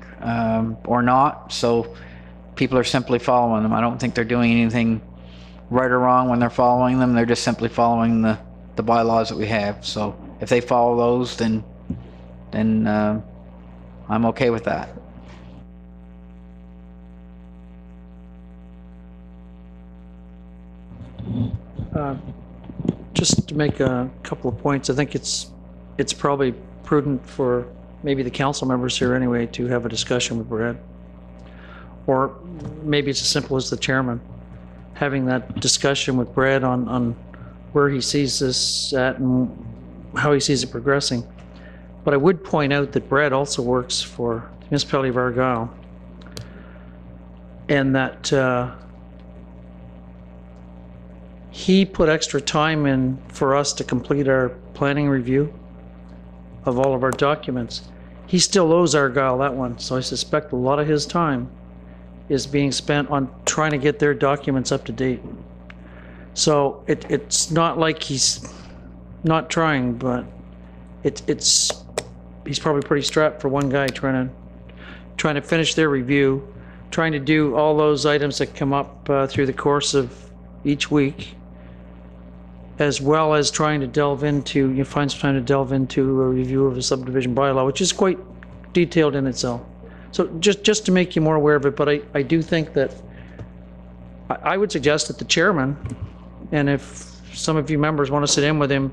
or not. So people are simply following them. I don't think they're doing anything right or wrong when they're following them. They're just simply following the bylaws that we have. So if they follow those, then I'm okay with that. Just to make a couple of points, I think it's probably prudent for maybe the council members here anyway to have a discussion with Brad. Or maybe it's as simple as the chairman having that discussion with Brad on where he sees this at and how he sees it progressing. But I would point out that Brad also works for the municipality of Argyle, and that he put extra time in for us to complete our planning review of all of our documents. He still owes Argyle that one, so I suspect a lot of his time is being spent on trying to get their documents up to date. So it's not like he's not trying, but he's probably pretty strapped for one guy trying to finish their review, trying to do all those items that come up through the course of each week, as well as trying to find some time to delve into a review of a subdivision bylaw, which is quite detailed in itself. So just to make you more aware of it, but I do think that I would suggest that the chairman, and if some of you members want to sit in with him,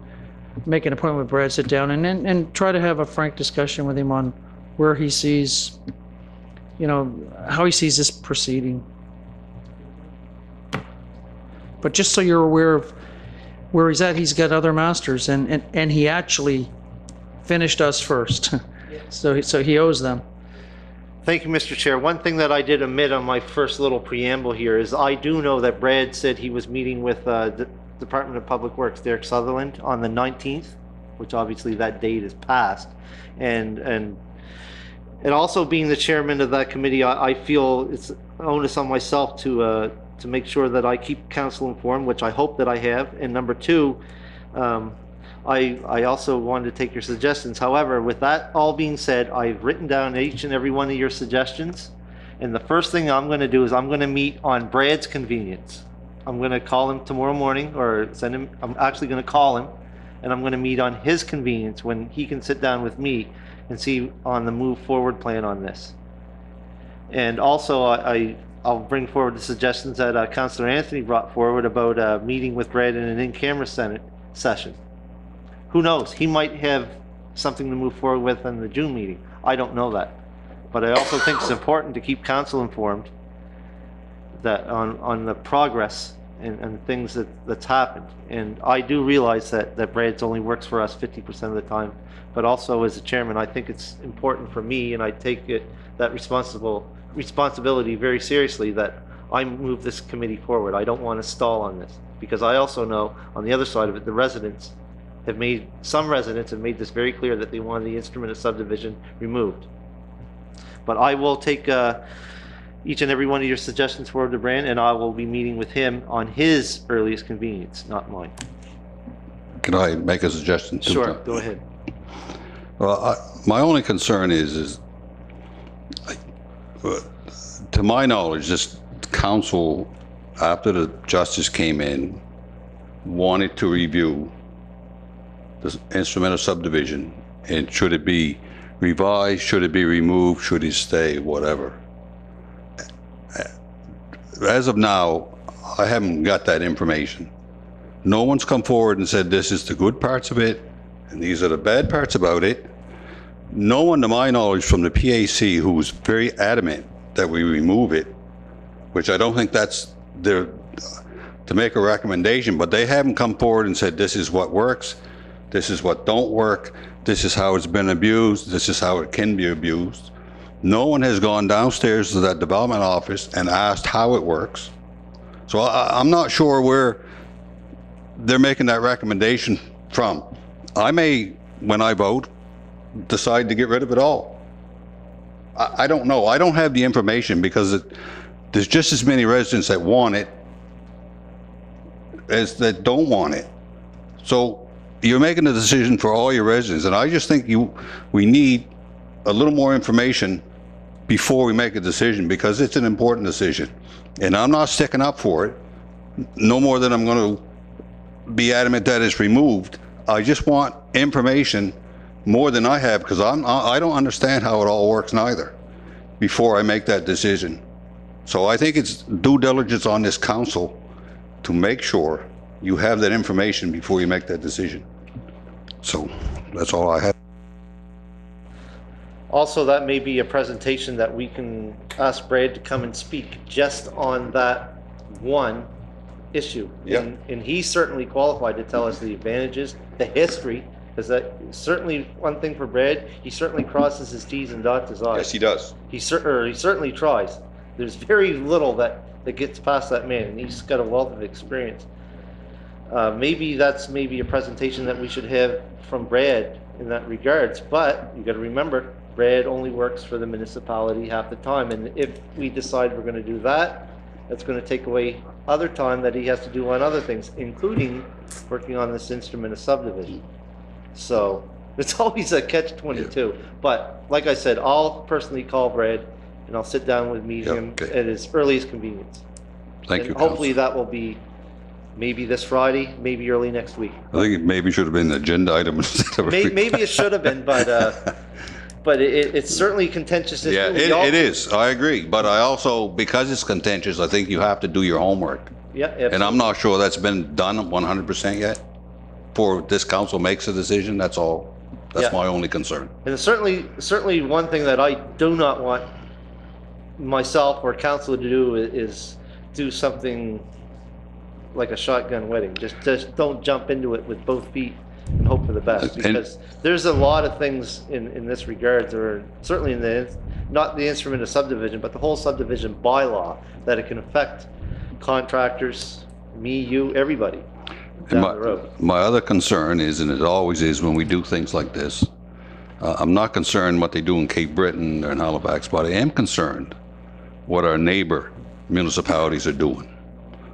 make an appointment with Brad, sit down, and try to have a frank discussion with him on where he sees, how he sees this proceeding. But just so you're aware of where he's at, he's got other masters, and he actually finished us first. So he owes them. Thank you, Mr. Chair. One thing that I did omit on my first little preamble here is I do know that Brad said he was meeting with the Department of Public Works, Derek Sutherland, on the 19th, which obviously that date is passed. And also being the chairman of that committee, I feel it's onus on myself to make sure that I keep council informed, which I hope that I have. And number two, I also wanted to take your suggestions. However, with that all being said, I've written down each and every one of your suggestions. And the first thing I'm going to do is I'm going to meet on Brad's convenience. I'm going to call him tomorrow morning, or send him, I'm actually going to call him, and I'm going to meet on his convenience when he can sit down with me and see on the move forward plan on this. And also I'll bring forward the suggestions that Councillor Anthony brought forward about meeting with Brad in an in-camera session. Who knows? He might have something to move forward with in the June meeting. I don't know that. But I also think it's important to keep council informed that on the progress and things that's happened. And I do realize that Brad's only works for us 50% of the time. But also as a chairman, I think it's important for me, and I take that responsibility very seriously, that I move this committee forward. I don't want to stall on this, because I also know on the other side of it, some residents have made this very clear that they want the instrument of subdivision removed. But I will take each and every one of your suggestions forward to Brad, and I will be meeting with him on his earliest convenience, not mine. Can I make a suggestion? Sure, go ahead. Well, my only concern is to my knowledge, this council, after the justice came in, wanted to review the instrument of subdivision, and should it be revised, should it be removed, should it stay, whatever. As of now, I haven't got that information. No one's come forward and said this is the good parts of it and these are the bad parts about it. No one, to my knowledge, from the PAC who was very adamant that we remove it, which I don't think that's their to make a recommendation, but they haven't come forward and said this is what works, this is what don't work. this is how it's been abused, this is how it can be abused. No one has gone downstairs to that development office and asked how it works. So I'm not sure where they're making that recommendation from. I may, when I vote, decide to get rid of it all. I don't know. I don't have the information because there's just as many residents that want it as that don't want it. So you're making a decision for all your residents, and I just think we need a little more information before we make a decision, because it's an important decision. And I'm not sticking up for it, no more than I'm going to be adamant that it's removed. I just want information more than I have, because I don't understand how it all works neither before I make that decision. So I think it's due diligence on this council to make sure you have that information before you make that decision. So that's all I have. Also, that may be a presentation that we can ask Brad to come and speak just on that one issue. Yeah. And he's certainly qualified to tell us the advantages, the history, because that certainly one thing for Brad, he certainly crosses his T's and dots his I's. Yes, he does. He certainly tries. There's very little that gets past that man, and he's got a wealth of experience. Maybe that's a presentation that we should have from Brad in that regards, but you got to remember, Brad only works for the municipality half the time, and if we decide we're going to do that, that's going to take away other time that he has to do on other things, including working on this instrument of subdivision. So it's always a catch-22. But like I said, I'll personally call Brad, and I'll sit down with him okay. at his earliest convenience. Thank And you, hopefully Council. that will be maybe this Friday, maybe early next week. I think it maybe should have been an agenda item instead of a... Maybe it should have been, but it's certainly contentious. Yeah, it is. I agree. But I also, because it's contentious, I think you have to do your homework. Yeah, And absolutely. I'm not sure that's been done 100% yet. Before this council makes a decision, that's all. That's Yeah. my only concern. And certainly one thing that I do not want myself or council to do is do something like a shotgun wedding. Just don't jump into it with both feet and hope for the best, And- because there's a lot of things in this regard, or certainly in not the instrument of subdivision, but the whole subdivision bylaw, that it can affect contractors, me, you, everybody And down the road. my other concern is, and it always is when we do things like this, I'm not concerned what they do in Cape Breton or in Halifax, but I am concerned what our neighbor municipalities are doing.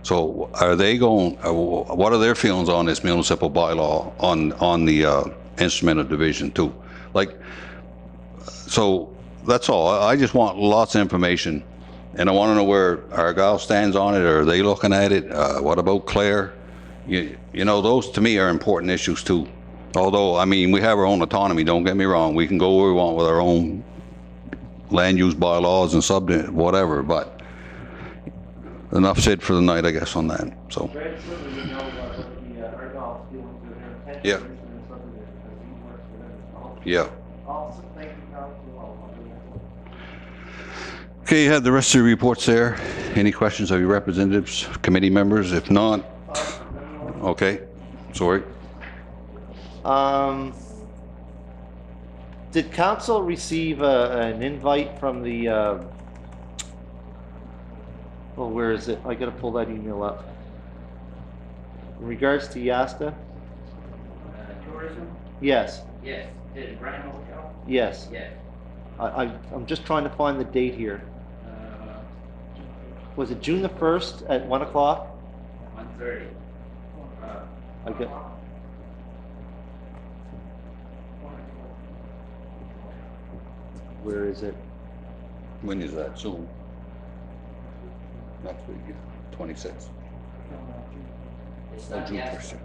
So are they going, what are their feelings on this municipal bylaw on the instrument of division too? Like, so that's all. I just want lots of information, and I want to know where Argyle stands on it. Are they looking at it? What about Clare? You know, those to me are important issues too. Although, I mean, we have our own autonomy, don't get me wrong. We can go where we want with our own land use bylaws and whatever, but enough said for the night, I guess, on that, so. Yeah. Yeah. Okay, you have the rest of the reports there. Any questions of your representatives, committee members? If not, okay, sorry. Did council receive an invite from the, oh, where is it? I gotta pull that email up. In regards to Yasta? Tourism? Yes, Yes. Did Grand Hotel? yes. Yes. I'm just trying to find the date here. Was it June the 1st at 1 o'clock? 1:30. I get, where is it? When is that, soon? Next week, 26th. It's Oh, not June yet. 1st.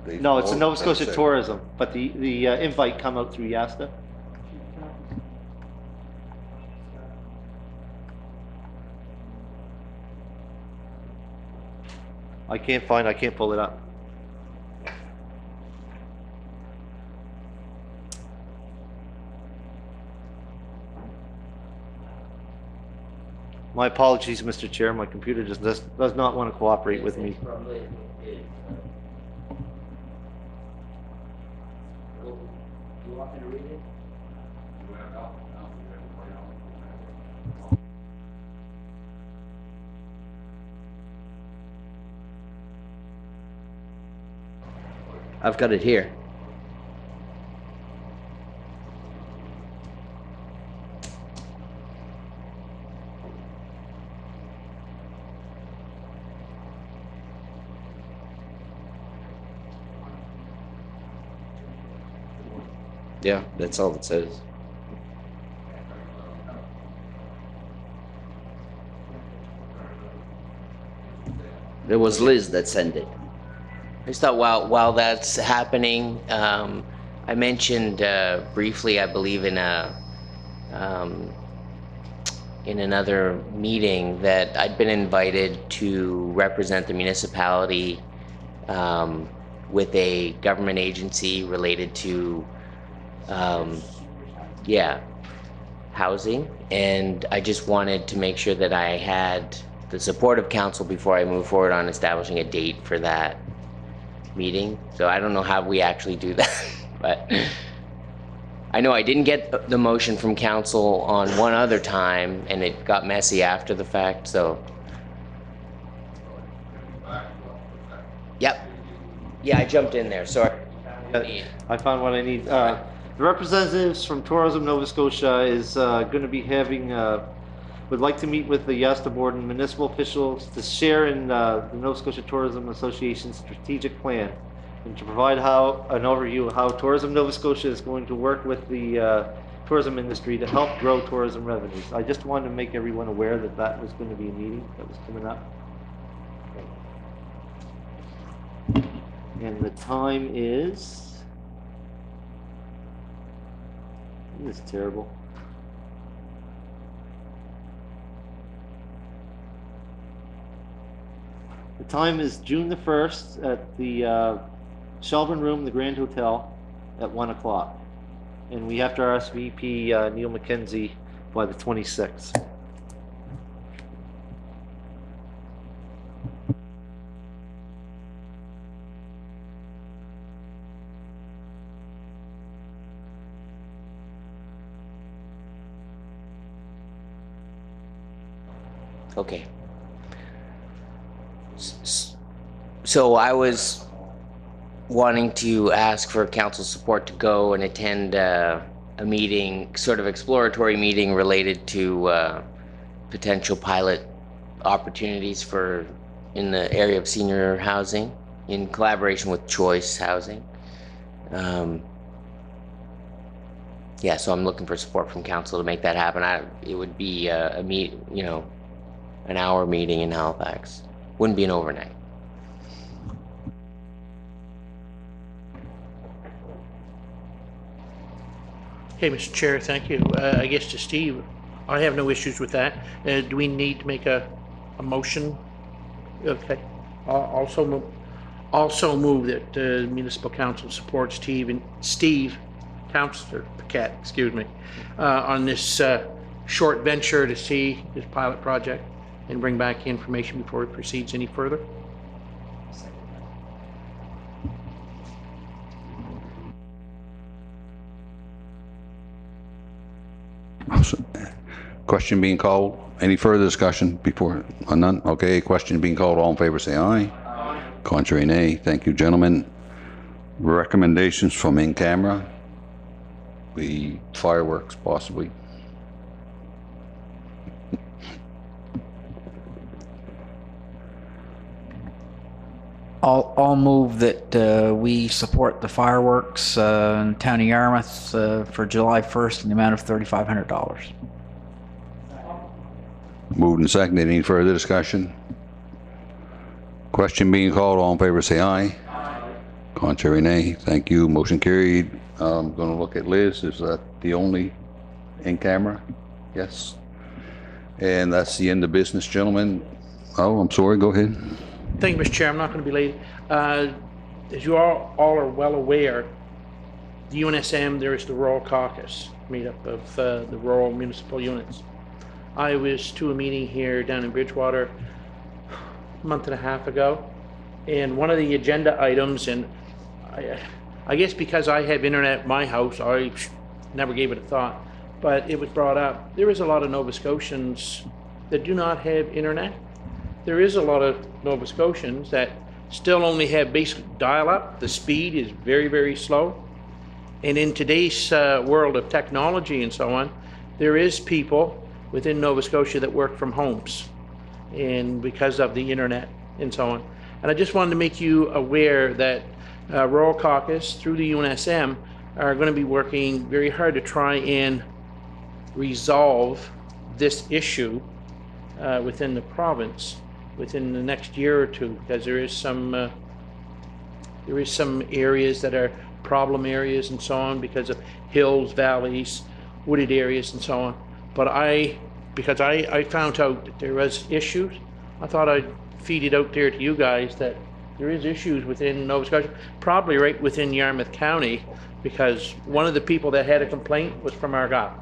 They- No, it's the oh, Nova Scotia that's it. Tourism, but the invite come out through Yasta? I can't pull it up. My apologies, Mr. Chair, my computer just does not want to cooperate with me. Probably is. You want me to read it? I've got it here. Yeah, that's all it says. It was Liz that sent it. I just thought while that's happening, I mentioned briefly, I believe in another meeting, that I'd been invited to represent the municipality with a government agency related to, housing, and I just wanted to make sure that I had the support of council before I move forward on establishing a date for that meeting. So I don't know how we actually do that, but I know I didn't get the motion from council on one other time, and it got messy after the fact, so. Yep. Yeah, I jumped in there, sorry. I found what I need. The representatives from Tourism Nova Scotia is going to be having, would like to meet with the Yasta Board and municipal officials to share in the Nova Scotia Tourism Association's strategic plan and to provide an overview of how Tourism Nova Scotia is going to work with the tourism industry to help grow tourism revenues. I just wanted to make everyone aware that that was going to be a meeting that was coming up. And the time is... This is terrible. The time is June the 1st at the Shelburne Room, the Grand Hotel, at 1 o'clock. And we have to RSVP Neil McKenzie by the 26th. Okay. So I was wanting to ask for council support to go and attend a meeting, sort of exploratory meeting related to potential pilot opportunities in the area of senior housing in collaboration with Choice Housing. Yeah, so I'm looking for support from council to make that happen. It would be an hour meeting in Halifax. Wouldn't be an overnight. Okay, Mr. Chair, thank you. I guess to Steve, I have no issues with that. Do we need to make a motion? Okay. Also move that municipal council supports Steve, Councillor Paquette, excuse me, on this short venture to see this pilot project and bring back information before it proceeds any further. Question being called. Any further discussion before? None? Okay, question being called. All in favor say aye. Aye. Contrary, nay. Thank you, gentlemen. Recommendations from in camera. The fireworks, possibly. I'll move that we support the fireworks in Town of Yarmouth for July 1st in the amount of $3,500. Moved and seconded. Any further discussion? Question being called. All in favor say aye. Aye. Contrary, nay. Thank you. Motion carried. I'm going to look at Liz. Is that the only in camera? Yes. And that's the end of business, gentlemen. Oh, I'm sorry. Go ahead. Thank you, Mr. Chair. I'm not going to be late. As you all are well aware, the UNSM, there is the Rural Caucus, made up of the rural municipal units. I was to a meeting here down in Bridgewater a month and a half ago, and one of the agenda items, and I I guess because I have internet at my house, I never gave it a thought, but it was brought up. There is a lot of Nova Scotians that do not have internet. There is a lot of Nova Scotians that still only have basic dial-up. The speed is very, very slow. And in today's world of technology and so on, there is people within Nova Scotia that work from homes, and because of the internet and so on. And I just wanted to make you aware that Rural Caucus through the UNSM are going to be working very hard to try and resolve this issue within the province within the next year or two, because there is some areas that are problem areas and so on because of hills, valleys, wooded areas and so on. But because I found out that there was issues, I thought I'd feed it out there to you guys that there is issues within Nova Scotia, probably right within Yarmouth County, because one of the people that had a complaint was from Argyle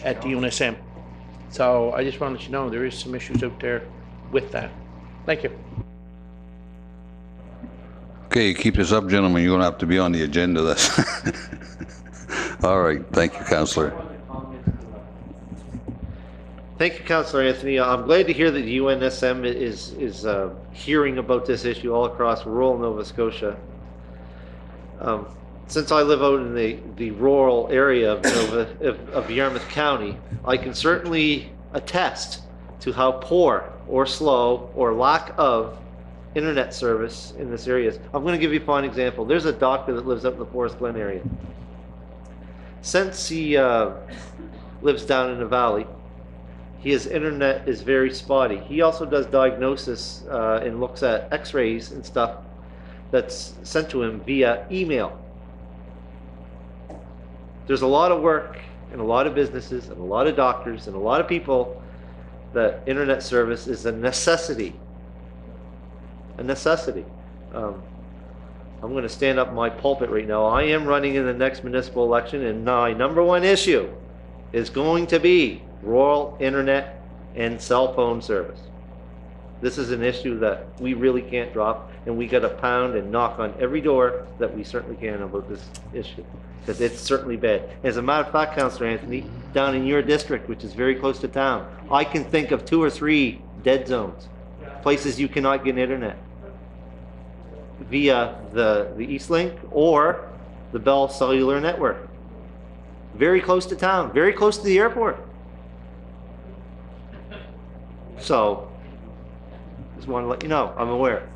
at the UNSM. So I just want to let you know there is some issues out there with that. Thank you. Okay, keep this up, gentlemen. You're going to have to be on the agenda. That's all right. Thank you, Councillor. Thank you, Councillor Anthony. I'm glad to hear that the UNSM is hearing about this issue all across rural Nova Scotia. Since I live out in the rural area of Yarmouth County, I can certainly attest to how poor or slow or lack of internet service in this area is. I'm going to give you a fine example. There's a doctor that lives up in the Forest Glen area. Since he lives down in the valley, his internet is very spotty. He also does diagnosis and looks at x-rays and stuff that's sent to him via email. There's a lot of work and a lot of businesses and a lot of doctors and a lot of people that internet service is a necessity. A necessity. I'm going to stand up in my pulpit right now. I am running in the next municipal election, and my number one issue is going to be rural internet and cell phone service. This is an issue that we really can't drop, and we got to pound and knock on every door that we certainly can about this issue, because it's certainly bad. As a matter of fact, Councillor Anthony, down in your district, which is very close to town, I can think of 2 or 3 dead zones, places you cannot get internet via the Eastlink or the Bell Cellular Network. Very close to town, very close to the airport. So, just want to let you know, I'm aware.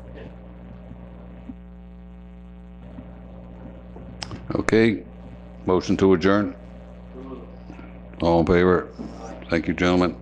Okay, motion to adjourn. All in favor? Thank you, gentlemen.